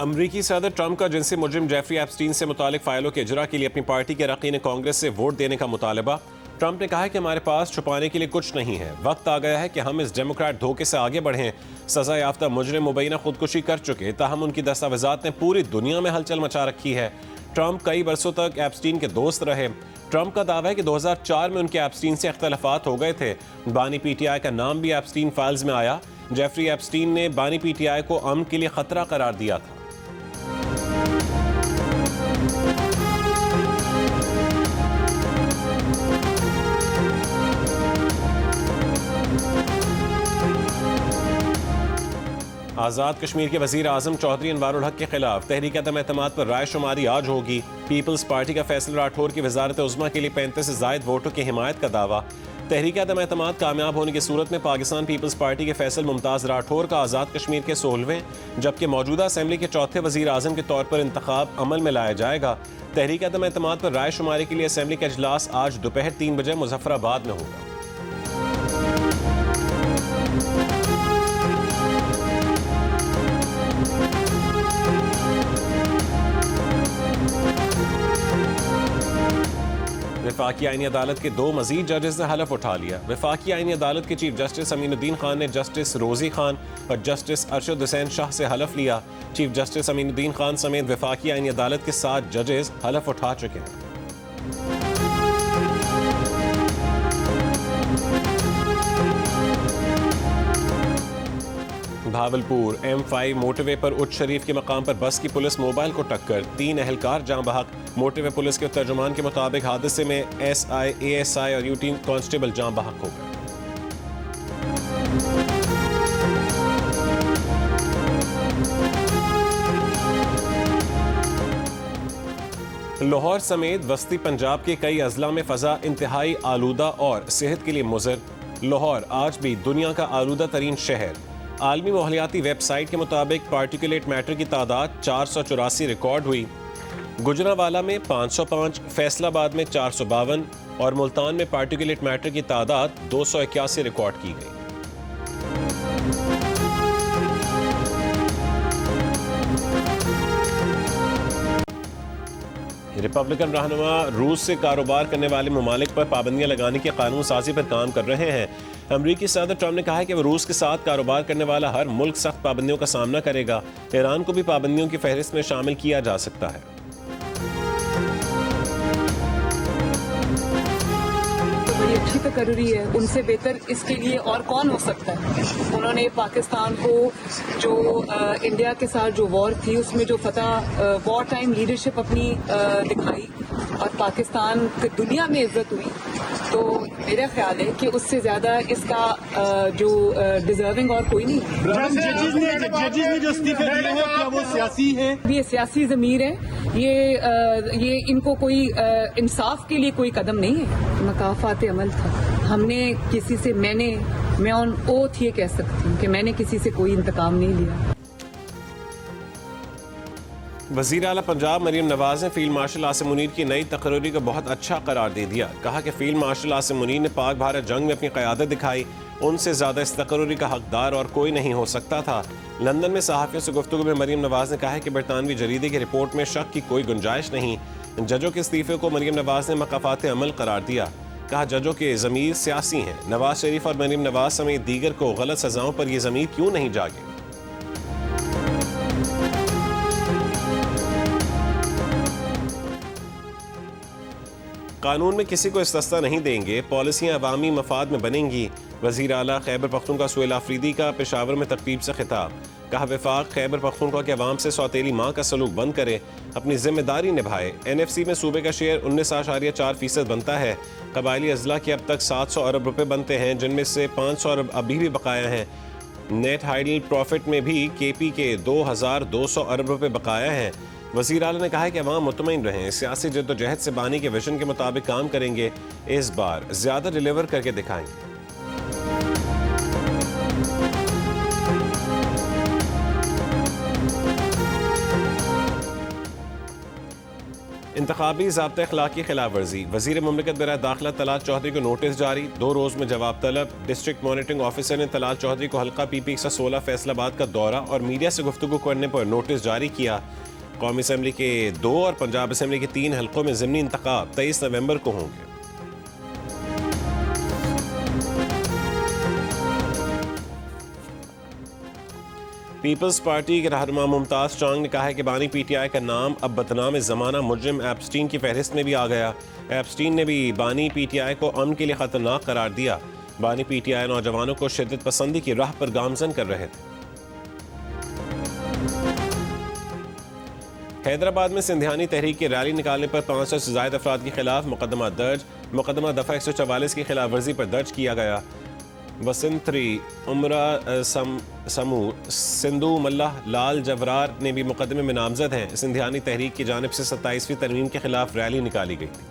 अमरीकी सदर ट्रंप का जिनसी मुजरिम जेफरी एप्स्टीन से मुतालिक फाइलों के इजरा के लिए अपनी पार्टी के अरकान कांग्रेस से वोट देने का मुतालबा। ट्रंप ने कहा है कि हमारे पास छुपाने के लिए कुछ नहीं है, वक्त आ गया है कि हम इस डेमोक्रेट धोखे से आगे बढ़ें। सजा याफ्ता मुजरिम मुबैना खुदकुशी कर चुके, ताहम उनकी दस्तावेजात ने पूरी दुनिया में हलचल मचा रखी है। ट्रंप कई बरसों तक एप्स्टीन के दोस्त रहे। ट्रंप का दावा है कि 2004 में उनके एप्स्टीन से इख्तलाफात हो गए थे। बानी पीटीआई का नाम भी एप्स्टीन फाइल्स में आया। जेफरी एप्स्टीन ने बानी पीटीआई को अमन के लिए खतरा करार दिया था। आज़ाद कश्मीर के वज़ीर आज़म चौधरी अनवारुल हक के खिलाफ तहरीक अदम एतमाद पर राय शुमारी आज होगी। पीपल्स पार्टी का फैसल राठौर की वजारत उज़्मा के लिए 35 से ज़ायद वोटों की हिमायत का दावा। तहरीक अदम एतमाद कामयाब होने की सूरत में पाकिस्तान पीपल्स पार्टी के फैसल मुमताज़ राठौर का आज़ाद कश्मीर के 16वें जबकि मौजूदा असम्बली के चौथे वज़ीर आज़म के तौर पर इंतखाब अमल में लाया जाएगा। तहरीक अदम एतमाद पर राय शुमारी के लिए असम्बली का इजलास आज दोपहर 3 बजे मुजफ्फराबाद में होगा। वफाकी आईनी अदालत के 2 मजीद जजेस ने हलफ उठा लिया। वफाकी आईनी अदालत के चीफ जस्टिस अमीनुद्दीन खान ने जस्टिस रोजी खान और जस्टिस अरशद हुसैन शाह से हलफ लिया। चीफ जस्टिस अमीनुद्दीन खान समेत वफाकी आईनी अदालत के 7 जजेस हलफ उठा चुके हैं। भावलपुर M5 मोटरवे पर उच्च शरीफ के मकाम पर बस की पुलिस मोबाइल को टक्कर, 3 एहलकार जाँ बहक। मोटरवे पुलिस के तर्जुमान के मुताबिक हादसे में SI, ASI और यूटी कांस्टेबल जाँ बहक हो गए। लाहौर समेत वस्ती पंजाब के कई अजला में फजा इंतहाई आलूदा और सेहत के लिए मुज़र। लाहौर आज भी दुनिया का आलूदा तरीन शहर। आलमी माहौलियाती वेबसाइट के मुताबिक पार्टिकुलेट मैटर की तादाद 484 रिकॉर्ड हुई। गुजरांवाला में 505, फैसलाबाद में 452 और मुल्तान में पार्टिकुलेट मैटर की तादाद 281 रिकॉर्ड की गई। रिपब्लिकन रहनुमा रूस से कारोबार करने वाले ममालिक पर पाबंदियां लगाने की कानून साजी पर काम कर रहे हैं। अमरीकी सदर ट्रंप ने कहा है कि वो रूस के साथ कारोबार करने वाला हर मुल्क सख्त पाबंदियों का सामना करेगा। ईरान को भी पाबंदियों की फहरिस्त में शामिल किया जा सकता है। बड़ी अच्छी तकर्री है, उनसे बेहतर इसके लिए और कौन हो सकता है। उन्होंने पाकिस्तान को जो इंडिया के साथ जो वॉर थी उसमें जो फतह वॉर टाइम लीडरशिप अपनी दिखाई और पाकिस्तान की दुनिया में इज्जत हुई, तो मेरा ख्याल है कि उससे ज्यादा इसका जो डिजर्विंग और कोई नहीं। जजेस ने जो इस्तीफे दिए हैं क्या वो सियासी है? ये सियासी ज़मीर है, ये इनको कोई इंसाफ के लिए कोई कदम नहीं है। मकाफात अमल था, हमने किसी से मैं ऑन ओथ ये कह सकती हूँ कि मैंने किसी से कोई इंतकाम नहीं लिया। वज़ीर आला पंजाब मरीम नवाज ने फील्ड मार्शल आसिम मुनीर की नई तकरीर को बहुत अच्छा करार दे दिया। कहा कि फील्ड मार्शल आसिम मुनीर ने पाक भारत जंग में अपनी क़यादत दिखाई, उनसे ज़्यादा इस तकरीर का हकदार और कोई नहीं हो सकता था। लंदन में सहाफ़ियों से गुफ्तगू में मरीम नवाज ने कहा है कि बरतानवी जरीदे की रिपोर्ट में शक की कोई गुंजाइश नहीं। जजों के इस्तीफे को मरीम नवाज ने मकाफात अमल करार दिया। कहा जजों के ज़मीर सियासी हैं। नवाज शरीफ और मरीम नवाज समेत दीगर को गलत सजाओं पर यह ज़मीर क्यों नहीं जागे। कानून में किसी को इस्तिस्ना नहीं देंगे, पॉलिसियाँ अवामी मफाद में बनेंगी। वज़ीर आला खैबर पख्तूनख्वा सुहेल आफरीदी का पेशावर में तकरीब से खिताब। कहा वफाक खैबर पख्तूनख्वा के अवाम से सौतेली माँ का सलूक बंद करे, अपनी जिम्मेदारी निभाए। NFC में सूबे का शेयर 19.4% बनता है। कबायली अजला के अब तक 700 अरब रुपये बनते हैं, जिनमें से 500 अरब अभी भी बकाया हैं। नेट हाइडल प्रॉफिट में भी KP के 2200 अरब रुपये बकाया हैं। वज़ीर आला ने कहा है कि अवाम मुतमईन रहें, सियासी जद्दोजहद से बानी के विजन के मुताबिक काम करेंगे, इस बार ज़्यादा डिलीवर करके दिखाएंगे। इंतखाबी ज़ाब्ता अखलाक की खिलाफ वर्जी, वज़ीर मुमलिकत बराए दाखिला तलाल चौधरी को नोटिस जारी, 2 रोज़ में जवाब तलब। डिस्ट्रिक्ट मॉनिटरिंग ऑफिसर ने तलाल चौधरी को हल्का PP 116 फैसलाबाद का दौरा और मीडिया से गुफ्तगू करने पर नोटिस जारी किया। कौमी असम्बली के 2 और पंजाब असम्बली के 3 हल्कों में ज़िमनी इंतखाब 23 नवंबर को होंगे। पीपल्स पार्टी के रहनुमा मुमताज़ चांग ने कहा है कि बानी PTI का नाम अब बदनाम ज़माना मुजरिम एप्स्टीन की फहरिस्त में भी आ गया। एप्स्टीन ने भी बानी PTI को अमन के लिए ख़तरनाक करार दिया। बानी PTI नौजवानों को शिद्दत पसंदी की राह पर गामजन कर रहे थे। हैदराबाद में सिंधियानी तहरीक की रैली निकालने पर 500 से ज़ायद अफराद के खिलाफ मुकदमा दर्ज। मुकदमा दफ़ा 144 की खिलाफ वर्जी पर दर्ज किया गया। वसंतरी उमरा समूह सिंधु मल्लाह लाल जवरार ने भी मुकदमे में नामजद हैं। सिंधियानी तहरीक की जानिब से 27वीं तरमीम के खिलाफ रैली निकाली गई थी।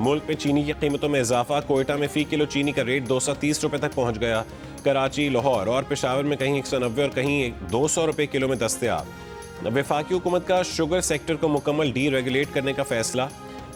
मुल्क में चीनी की कीमतों में इजाफा, कोयटा में फ़ी किलो चीनी का रेट 230 रुपये तक पहुँच गया। कराची, लाहौर और पेशावर में कहीं 190 और कहीं 200 रुपये किलो में दस्तयाब। वफाकी हुकूमत का शुगर सेक्टर को मुकम्मल डीरेगुलेट करने का फैसला।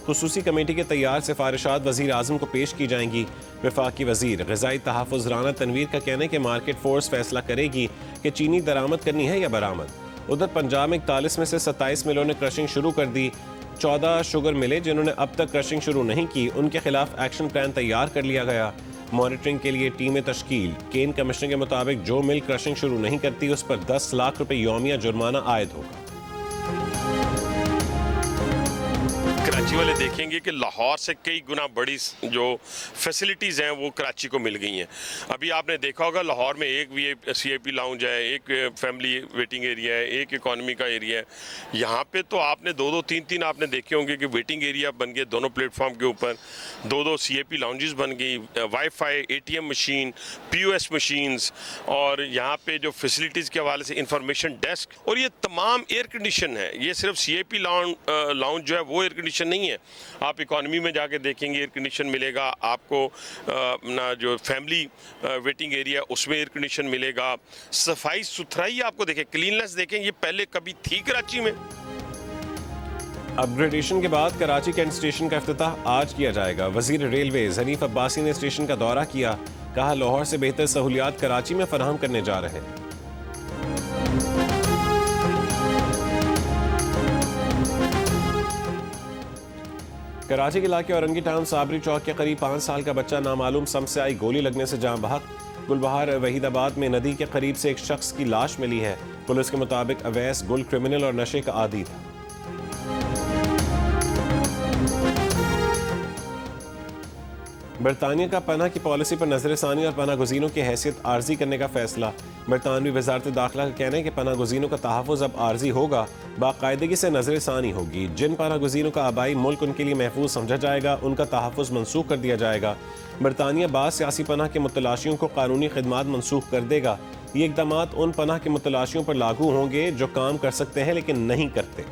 खुसूसी कमेटी के तैयार सिफारिशात वज़ीर आज़म को पेश की जाएंगी। वफाकी वज़ीर ग़िज़ाई तहफ़्फ़ुज़ राना तनवीर का कहना है कि मार्केट फोर्स फैसला करेगी कि चीनी दरामद करनी है या बरामद। उधर पंजाब में 41 में से 27 मिलों ने क्रशिंग शुरू कर दी। 14 शुगर मिले जिन्होंने अब तक क्रशिंग शुरू नहीं की, उनके खिलाफ एक्शन प्लान तैयार कर लिया गया। मॉनिटरिंग के लिए टीमें तश्कील। केन कमिश्नर के मुताबिक जो मिल क्रशिंग शुरू नहीं करती उस पर 10 लाख रुपए यौमिया जुर्माना आयद होगा। कराची वाले देखेंगे कि लाहौर से कई गुना बड़ी जो फैसिलिटीज़ हैं वो कराची को मिल गई हैं। अभी आपने देखा होगा लाहौर में एक CIP लाउंज है, एक फैमिली वेटिंग एरिया है, एक इकॉनमी का एरिया है। यहाँ पे तो आपने 2-2, 3-3 आपने देखे होंगे कि वेटिंग एरिया बन गए दोनों प्लेटफॉर्म के ऊपर, 2-2 CIP लाउंजेस बन गई, wifi, ATM machine, POS machines, और यहाँ पे जो फैसिलिटीज़ के हवाले से इंफॉर्मेशन डेस्क, और ये तमाम एयर कंडीशन है। ये सिर्फ CIP लाउंज जो है वो एयर कंडीशन नहीं है। आप इकॉनमी में जाके देखेंगे एयर कंडीशन मिलेगा आपको, ना जो फैमिली वेटिंग एरिया उसमें एयर कंडीशन मिलेगा। सफाई सुथराई आपको देखें, क्लीननेस देखें, ये पहले कभी थी कराची में। अपग्रेडेशन के बाद कराची कैंट स्टेशन का इफ्तिताह आज किया जाएगा। वजीर रेलवे हनीफ अब्बासी ने स्टेशन का दौरा किया। कहा लाहौर से बेहतर सहूलियात कराची में फराहम करने जा रहे हैं। कराची के इलाके औरंगी टाउन साबरी चौक के करीब 5 साल का बच्चा नामालूम सम से आई गोली लगने से जान बहक। गुलबहार वहीदाबाद में नदी के करीब से एक शख्स की लाश मिली है। पुलिस के मुताबिक अवैस गुल क्रिमिनल और नशे का आदी था। बरतानिया का पनाह की पॉलिसी पर नजरसानी और पनाह गुज़ीनों की हैसियत आर्जी करने का फैसला। बरतानवी वजारत दाखिला का कहना है कि पनाह गुज़ीनों का तहफ़्फ़ुज़ अब आर्जी होगा, बाकायदगी से नजरसानी होगी। जिन पनाह गुज़ीनों का आबाई मुल्क उनके लिए महफूज समझा जाएगा उनका तहफ़्फ़ुज़ मनसूख कर दिया जाएगा। बरतानिया बाद सियासी पनाह के मुतलाशियों को कानूनी खिदमात मनसूख कर देगा। ये इक़दाम उन पनाह के मुतलाशियों पर लागू होंगे जो काम कर सकते हैं लेकिन नहीं करते।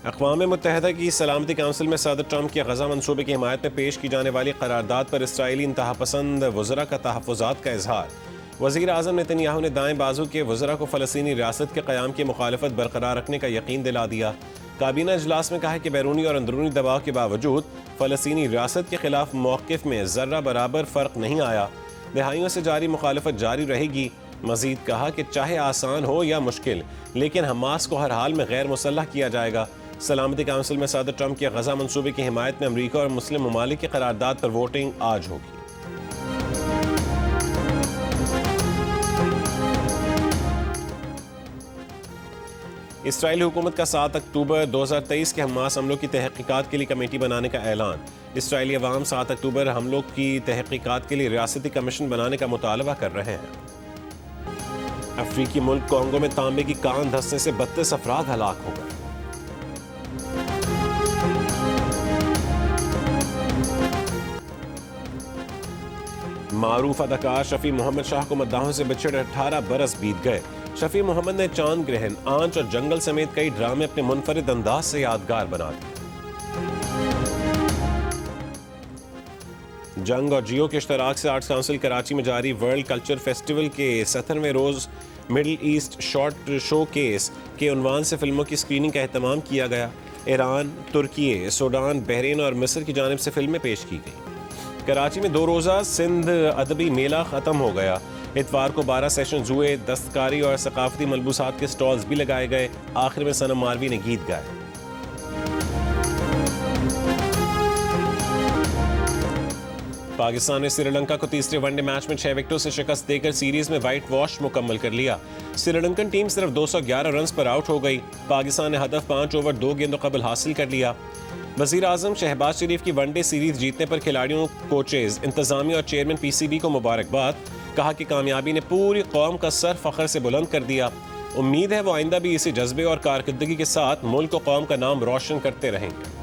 अक़वाम मुत्तहिदा की सलामती काउंसिल में सदर ट्रंप के गज़ा मंसूबे की हिमायत में पेश की जाने वाली करारदाद पर इसराइली इंतहापसंद वज़रा का तहफ़्फ़ुज़ात का इजहार। वज़ीर आज़म नेतन्याहू ने दाएं बाजू के वज़रा को फ़लस्तीनी रियासत के क़याम की मुखालफत बरकरार रखने का यकीन दिला दिया। काबीना इजलास में कहा कि बैरूनी और अंदरूनी दबाव के बावजूद फ़लस्तीनी रियासत के खिलाफ मौक़िफ़ में ज़र्रा बराबर फ़र्क नहीं आया। दहाइयों से जारी मुखालफत जारी रहेगी। मज़ीद कहा कि चाहे आसान हो या मुश्किल, लेकिन हमास को हर हाल में गैर मुसल्लह किया जाएगा। सलामती काउंसिल में सदर ट्रंप के गज़ा मंसूबे की हिमायत में अमरीका और मुस्लिम ममालिक की करारदाद पर वोटिंग आज होगी। इसराइली हुकूमत का 7 अक्टूबर 2023 के हमास हमलों की तहकीकात के लिए कमेटी बनाने का ऐलान। इसराइली अवाम 7 अक्टूबर हमलों की तहकीकात के लिए रियासती कमीशन बनाने का मुतालबा कर रहे हैं। अफ्रीकी मुल्क कोंगो में तांबे की कान धंसने से 32 अफराद हलाक हो गए। मारूफ अदाकार शफी मोहम्मद शाह को मद्दाहों से बिछड़े 18 बरस बीत गए। शफी मोहम्मद ने चांद ग्रहण, आंच और जंगल समेत कई ड्रामे अपने मुनफरिद अंदाज से यादगार बना दिए। जंग और जियो के इश्तराक से आर्ट्स काउंसिल कराची में जारी वर्ल्ड कल्चर फेस्टिवल के 17वें रोज़ Middle East short showcase के उन्वान से फिल्मों की स्क्रीनिंग का एहतमाम किया गया। ईरान, तुर्की, सूडान, बहरीन और मिस्र की जानिब से फिल्में पेश की गई। कराची में 2 रोज़ा सिंध अदबी मेला ख़त्म हो गया। इतवार को 12 सेशंस हुए। दस्तकारी और सकाफती मलबूसात के स्टॉल्स भी लगाए गए। आखिर में सनम मालवी ने गीत गाए। पाकिस्तान ने श्रीलंका को तीसरे वनडे मैच में 6 विकेटों से शिकस्त देकर सीरीज में वाइट वॉश मुकम्मल कर लिया। श्रीलंकन टीम सिर्फ 211 रन पर आउट हो गई। पाकिस्तान ने हदफ 5 ओवर 2 गेंदों कबल हासिल कर लिया। वज़ीर आज़म शहबाज शरीफ की वनडे सीरीज जीतने पर खिलाड़ियों, कोचेज, इंतजामिया और चेयरमैन PCB को मुबारकबाद। कहा कि कामयाबी ने पूरी कौम का सर फख्र से बुलंद कर दिया। उम्मीद है वो आइंदा भी इसी जज्बे और कारकर्दगी के साथ मुल्क और कौम का नाम रोशन करते रहेंगे।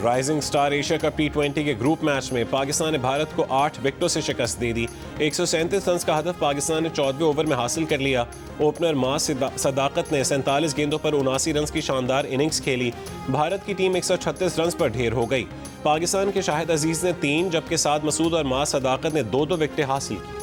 Rising star Asia cup T20 के ग्रुप मैच में पाकिस्तान ने भारत को 8 विकेटों से शिकस्त दे दी। 137 रन का हदफ पाकिस्तान ने 14वें ओवर में हासिल कर लिया। ओपनर मास सदाकत ने 47 गेंदों पर 79 रन की शानदार इनिंग्स खेली। भारत की टीम 136 रन पर ढेर हो गई। पाकिस्तान के शाहिद अजीज ने 3 जबकि साद मसूद और मास सदाकत ने 2-2 विकेटें हासिल की।